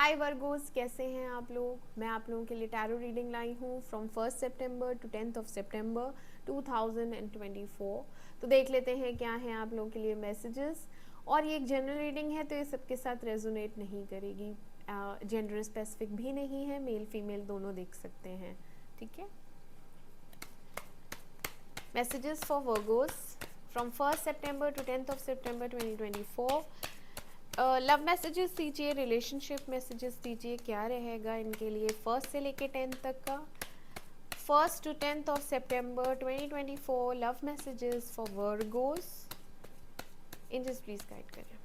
हाय Virgo's, कैसे हैं आप लोग। मैं आप लोगों के लिए टैरो रीडिंग लाई हूँ फ्रॉम 1 सितंबर टू 10 सितंबर 2024। तो देख लेते हैं क्या हैं आप लोगों के लिए मैसेजेस। और ये एक जनरल रीडिंग है तो ये सबके साथ रेजोनेट नहीं करेगी, जेंडर स्पेसिफिक भी नहीं है, मेल फीमेल दोनों देख सकते हैं। ठीक है। Messages for Virgos from 1 September to 10 September 2024। Love messages दीजिए, रिलेशनशिप मैसेजेस दीजिए, क्या रहेगा इनके लिए 1 से लेके 10 तक का। 1 to 10 September 2024 love messages for Virgos. Angels please guide करें।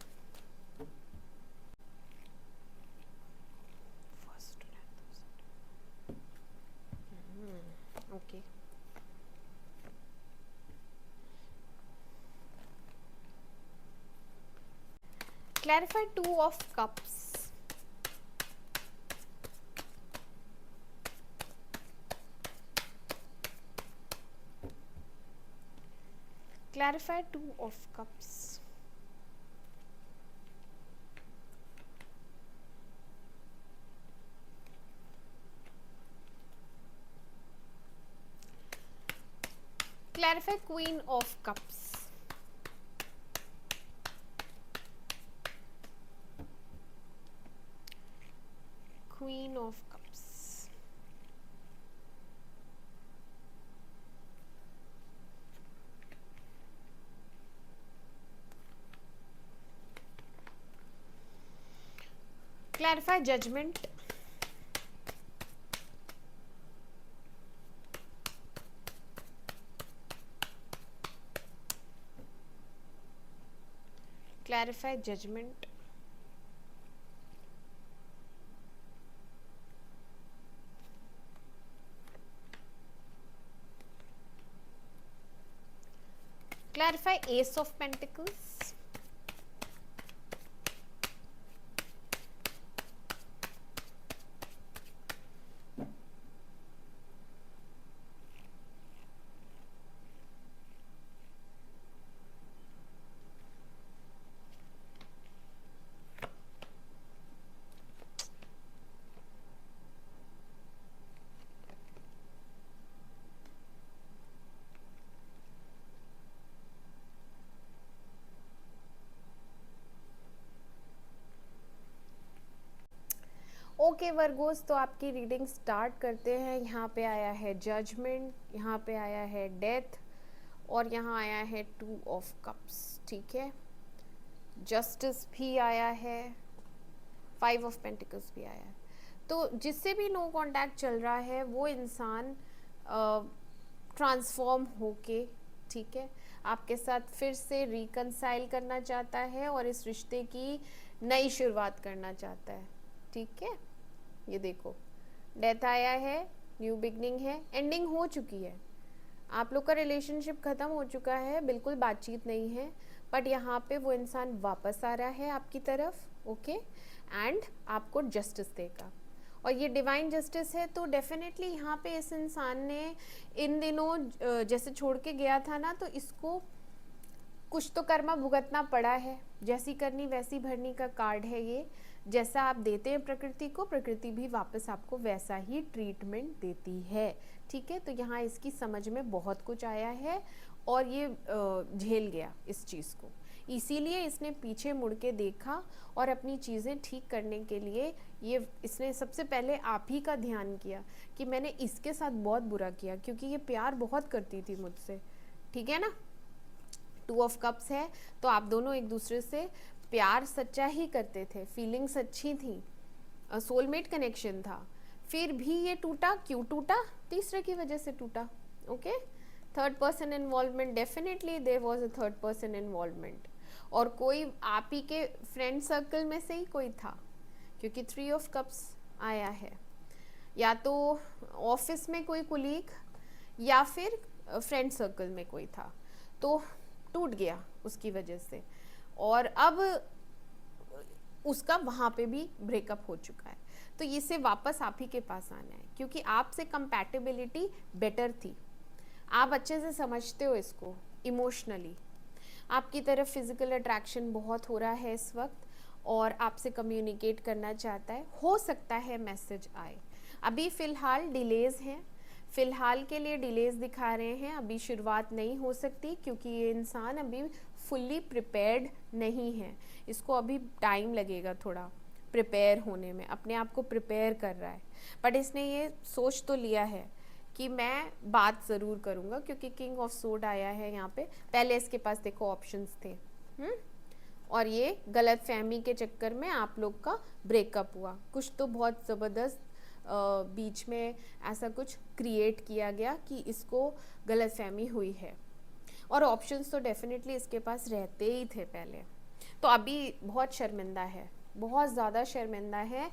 1 to 10। Okay. Clarify 2 of cups। Clarify 2 of cups। Clarify Queen of Cups। Queen of Cups। Clarify Judgment। Clarify Judgment। Clarify Ace of Pentacles। Okay Virgo's, तो आपकी reading start करते हैं। यहाँ पे आया है judgement, यहाँ पे आया है डेथ, और यहाँ आया है 2 of कप्स। ठीक है। जस्टिस भी आया है, 5 of पेंटिकल्स भी आया है। तो जिससे भी नो कांटेक्ट चल रहा है वो इंसान ट्रांसफॉर्म होके, ठीक है, आपके साथ फिर से रिकनसाइल करना चाहता है और इस रिश्ते की नई शुरुआत करना चाहता है। ठीक है। ये देखो, डेथ आया है, न्यू बिगनिंग है, एंडिंग हो चुकी है, आप लोग का रिलेशनशिप खत्म हो चुका है, बिल्कुल बातचीत नहीं है, बट यहाँ पे वो इंसान वापस आ रहा है आपकी तरफ। ओके। एंड आपको जस्टिस देगा, और ये डिवाइन जस्टिस है। तो डेफिनेटली यहाँ पे इस इंसान ने इन दिनों जैसे छोड़ के गया था ना, तो इसको कुछ तो कर्मा भुगतना पड़ा है। जैसी करनी वैसी भरनी का कार्ड है ये। जैसा आप देते हैं प्रकृति को, प्रकृति भी वापस आपको वैसा ही ट्रीटमेंट देती है। ठीक है। तो यहाँ इसकी समझ में बहुत कुछ आया है और ये झेल गया इस चीज़ को, इसीलिए इसने पीछे मुड़ के देखा और अपनी चीज़ें ठीक करने के लिए इसने सबसे पहले आप ही का ध्यान किया कि मैंने इसके साथ बहुत बुरा किया, क्योंकि ये प्यार बहुत करती थी मुझसे। ठीक है ना। 2 of कप्स है, तो आप दोनों एक दूसरे से प्यार सच्चा ही करते थे, फीलिंग्स अच्छी थी, सोलमेट कनेक्शन था। फिर भी ये टूटा, क्यों टूटा? तीसरे की वजह से टूटा। Okay. Third person involvement, definitely there was a third person involvement, और कोई आप ही के फ्रेंड सर्कल में से ही कोई था, क्योंकि 3 of कप्स आया है। या तो ऑफिस में कोई कुलीग या फिर फ्रेंड सर्कल में कोई था, तो टूट गया उसकी वजह से, और अब उसका वहाँ पे भी ब्रेकअप हो चुका है। तो इसे वापस आप ही के पास आना है, क्योंकि आपसे कंपैटिबिलिटी बेटर थी, आप अच्छे से समझते हो इसको इमोशनली, आपकी तरफ फिजिकल अट्रैक्शन बहुत हो रहा है इस वक्त, और आपसे कम्युनिकेट करना चाहता है, हो सकता है मैसेज आए। अभी फ़िलहाल डिलेज़ हैं, फ़िलहाल के लिए डिलेज़ दिखा रहे हैं, अभी शुरुआत नहीं हो सकती क्योंकि ये इंसान अभी फुल्ली प्रिपेयर्ड नहीं है, इसको अभी टाइम लगेगा थोड़ा प्रिपेयर होने में, अपने आप को प्रिपेयर कर रहा है। बट इसने ये सोच तो लिया है कि मैं बात ज़रूर करूँगा, क्योंकि किंग ऑफ सोर्ड आया है यहाँ पे। पहले इसके पास देखो ऑप्शंस थे, और ये गलत फहमी के चक्कर में आप लोग का ब्रेकअप हुआ, कुछ तो बहुत ज़बरदस्त बीच में ऐसा कुछ क्रिएट किया गया कि इसको गलत फहमी हुई है। और ऑप्शंस तो डेफिनेटली इसके पास रहते ही थे पहले, तो अभी बहुत शर्मिंदा है, बहुत ज़्यादा शर्मिंदा है,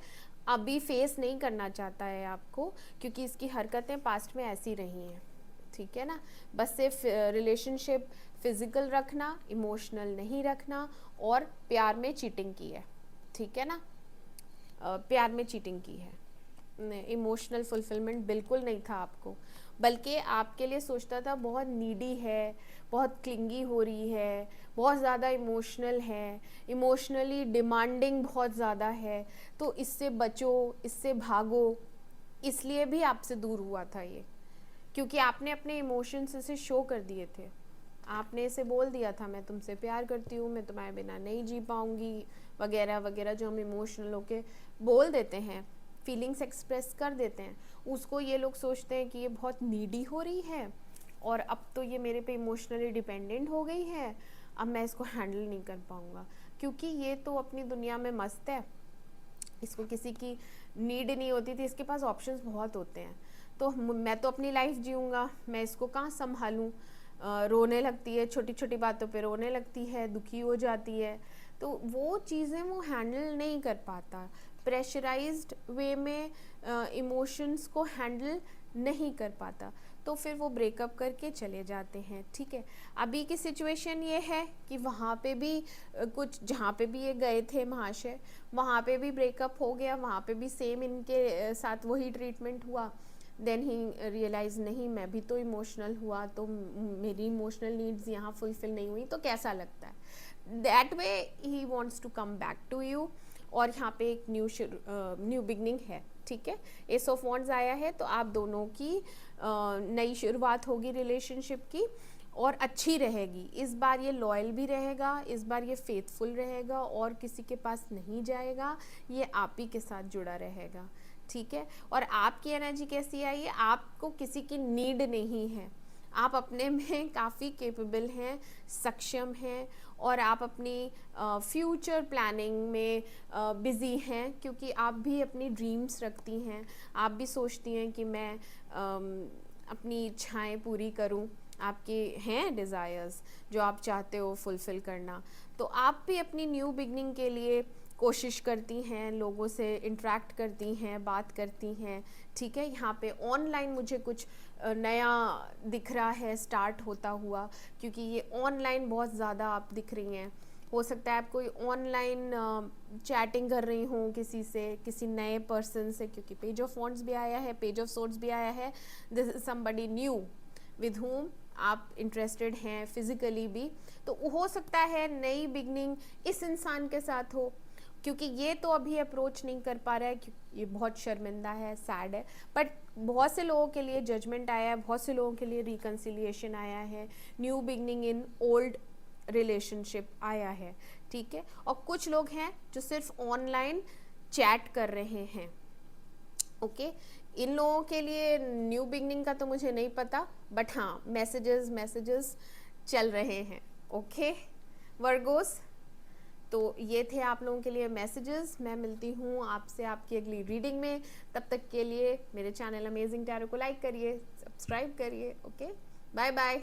अभी फेस नहीं करना चाहता है आपको, क्योंकि इसकी हरकतें पास्ट में ऐसी रही हैं, ठीक है ना। बस सिर्फ रिलेशनशिप फिजिकल रखना, इमोशनल नहीं रखना, और प्यार में चीटिंग की है, ठीक है ना। प्यार में चीटिंग की है, इमोशनल फुलफिलमेंट बिल्कुल नहीं था आपको, बल्कि आपके लिए सोचता था बहुत नीडी है, बहुत क्लिंगी हो रही है, बहुत ज़्यादा इमोशनल है, इमोशनली डिमांडिंग बहुत ज़्यादा है, तो इससे बचो, इससे भागो, इसलिए भी आपसे दूर हुआ था ये, क्योंकि आपने अपने इमोशंस इसे शो कर दिए थे। आपने इसे बोल दिया था मैं तुमसे प्यार करती हूँ, मैं तुम्हारे बिना नहीं जी पाऊँगी, वगैरह वगैरह, जो हम इमोशनल होके बोल देते हैं, फीलिंग्स एक्सप्रेस कर देते हैं, उसको ये लोग सोचते हैं कि ये बहुत नीडी हो रही है और अब तो ये मेरे पे इमोशनली डिपेंडेंट हो गई है, अब मैं इसको हैंडल नहीं कर पाऊँगा, क्योंकि ये तो अपनी दुनिया में मस्त है, इसको किसी की नीड नहीं होती थी, इसके पास ऑप्शंस बहुत होते हैं, तो मैं तो अपनी लाइफ जीऊँगा, मैं इसको कहाँ संभालूँ। रोने लगती है, छोटी छोटी बातों पे रोने लगती है, दुखी हो जाती है, तो वो चीज़ें वो हैंडल नहीं कर पाता, प्रेशराइज्ड वे में इमोशंस को हैंडल नहीं कर पाता, तो फिर वो ब्रेकअप करके चले जाते हैं, ठीक है। अभी की सिचुएशन ये है कि वहाँ पे भी कुछ, जहाँ पे भी ये गए थे महाशय, वहाँ पे भी ब्रेकअप हो गया, वहाँ पे भी सेम इनके साथ वही ट्रीटमेंट हुआ। देन ही रियलाइज, नहीं मैं भी तो इमोशनल हुआ, तो मेरी इमोशनल नीड्स यहाँ फुलफिल नहीं हुई, तो कैसा लगता है। That way he wants to come back to you, और यहाँ पे एक न्यू बिगनिंग है, ठीक है। एस ऑफ वॉन्ड्स आया है, तो आप दोनों की नई शुरुआत होगी रिलेशनशिप की, और अच्छी रहेगी। इस बार ये लॉयल भी रहेगा, इस बार ये फेथफुल रहेगा, और किसी के पास नहीं जाएगा, ये आप ही के साथ जुड़ा रहेगा, ठीक है। और आपकी एनर्जी कैसी आई है, आपको किसी की नीड नहीं है, आप अपने में काफ़ी कैपेबल हैं, सक्षम हैं, और आप अपनी फ्यूचर प्लानिंग में बिज़ी हैं, क्योंकि आप भी अपनी ड्रीम्स रखती हैं, आप भी सोचती हैं कि मैं अपनी इच्छाएं पूरी करूं, आपके हैं डिज़ायर्स जो आप चाहते हो फुलफ़िल करना, तो आप भी अपनी न्यू बिगनिंग के लिए कोशिश करती हैं, लोगों से इंटरेक्ट करती हैं, बात करती हैं, ठीक है। यहाँ पे ऑनलाइन मुझे कुछ नया दिख रहा है स्टार्ट होता हुआ, क्योंकि ये ऑनलाइन बहुत ज़्यादा आप दिख रही हैं, हो सकता है आप कोई ऑनलाइन चैटिंग कर रही हूँ किसी से, किसी नए पर्सन से, क्योंकि पेज ऑफ वॉन्ड्स भी आया है, पेज ऑफ सोर्ड्स भी आया है, this is somebody new with home आप इंटरेस्टेड हैं फिजिकली भी, तो हो सकता है नई बिगनिंग इस इंसान के साथ हो, क्योंकि ये तो अभी अप्रोच नहीं कर पा रहा है, क्योंकि ये बहुत शर्मिंदा है, सैड है, बट बहुत से लोगों के लिए जजमेंट आया है, बहुत से लोगों के लिए रिकन्सिलिएशन आया है, new beginning in old relationship आया है, ठीक है। और कुछ लोग हैं जो सिर्फ ऑनलाइन चैट कर रहे हैं, ओके। इन लोगों के लिए न्यू बिगनिंग का तो मुझे नहीं पता, बट हाँ मैसेजेस चल रहे हैं, ओके वर्गोस। तो ये थे आप लोगों के लिए मैसेजेस। मैं मिलती हूँ आपसे आपकी अगली रीडिंग में, तब तक के लिए मेरे चैनल अमेजिंग टैरो को लाइक करिए, सब्सक्राइब करिए, ओके, बाय बाय।